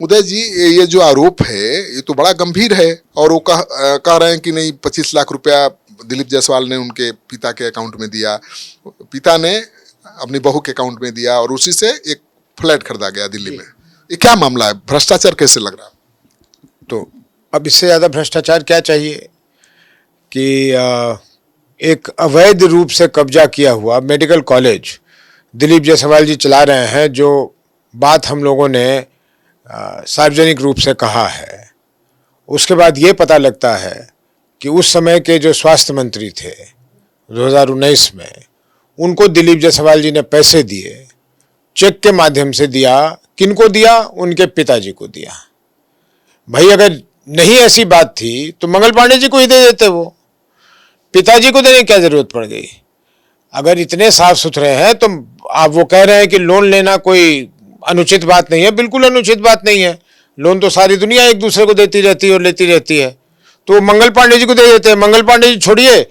उदय जी, ये जो आरोप है ये तो बड़ा गंभीर है। और वो कह रहे हैं कि नहीं, 25 लाख रुपया दिलीप जायसवाल ने उनके पिता के अकाउंट में दिया, पिता ने अपनी बहू के अकाउंट में दिया और उसी से एक फ्लैट खरीदा गया दिल्ली में। ये क्या मामला है? भ्रष्टाचार कैसे लग रहा है? तो अब इससे ज़्यादा भ्रष्टाचार क्या चाहिए कि एक अवैध रूप से कब्जा किया हुआ मेडिकल कॉलेज दिलीप जायसवाल जी चला रहे हैं। जो बात हम लोगों ने सार्वजनिक रूप से कहा है, उसके बाद ये पता लगता है कि उस समय के जो स्वास्थ्य मंत्री थे 2019 में, उनको दिलीप जायसवाल जी ने पैसे दिए, चेक के माध्यम से दिया। किनको दिया? उनके पिताजी को दिया। भाई अगर नहीं ऐसी बात थी तो मंगल पांडे जी को ही दे देते, वो पिताजी को देने की क्या जरूरत पड़ गई? अगर इतने साफ सुथरे हैं तो आप वो कह रहे हैं कि लोन लेना कोई अनुचित बात नहीं है। बिल्कुल अनुचित बात नहीं है। लोन तो सारी दुनिया एक दूसरे को देती रहती है और लेती रहती है। तो मंगल पांडे जी को दे देते हैं। मंगल पांडे जी छोड़िए,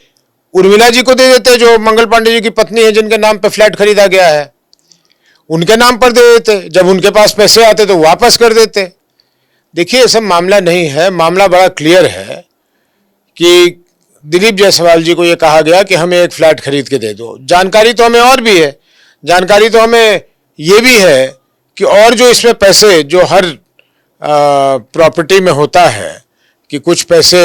उर्मिला जी को दे देते हैं, जो मंगल पांडे जी की पत्नी है, जिनके नाम पे फ्लैट खरीदा गया है, उनके नाम पर दे देते। जब उनके पास पैसे आते तो वापस कर देते। देखिए, ये सब मामला नहीं है। मामला बड़ा क्लियर है कि दिलीप जायसवाल जी को ये कहा गया कि हमें एक फ्लैट खरीद के दे दो। जानकारी तो हमें और भी है। जानकारी तो हमें ये भी है कि और जो इसमें पैसे जो हर प्रॉपर्टी में होता है कि कुछ पैसे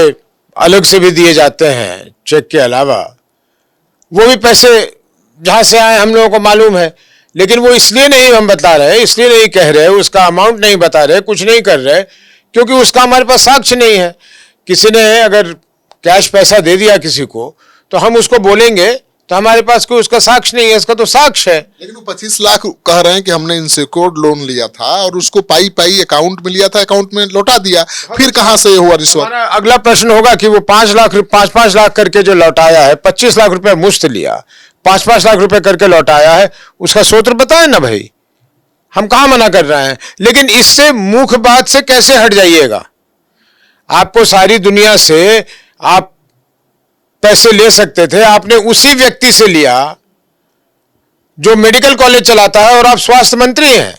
अलग से भी दिए जाते हैं चेक के अलावा, वो भी पैसे जहाँ से आए हम लोगों को मालूम है। लेकिन वो इसलिए नहीं हम बता रहे, इसलिए नहीं कह रहे, उसका अमाउंट नहीं बता रहे, कुछ नहीं कर रहे, क्योंकि उसका हमारे पास साक्ष्य नहीं है। किसी ने अगर कैश पैसा दे दिया किसी को तो हम उसको बोलेंगे तो हमारे पास कोई उसका साक्ष्य नहीं है। इसका तो साक्ष्य है। लेकिन वो 25 लाख कह रहे हैं कि हमने इनसिक्योर्ड लोन लिया था और उसको पाई अकाउंट में लिया था, अकाउंट में लौटा दिया। फिर कहां से हुआ रिश्वत? हमारा अगला प्रश्न होगा कि वो 5 लाख करके जो लौटाया है, 25 लाख रुपए मुफ्त लिया, 5 लाख रुपए करके लौटाया है, उसका सूत्र बताए ना भाई। हम कहां मना कर रहे हैं, लेकिन इससे मुख्य बात से कैसे हट जाइएगा? आपको सारी दुनिया से आप पैसे ले सकते थे, आपने उसी व्यक्ति से लिया जो मेडिकल कॉलेज चलाता है और आप स्वास्थ्य मंत्री हैं।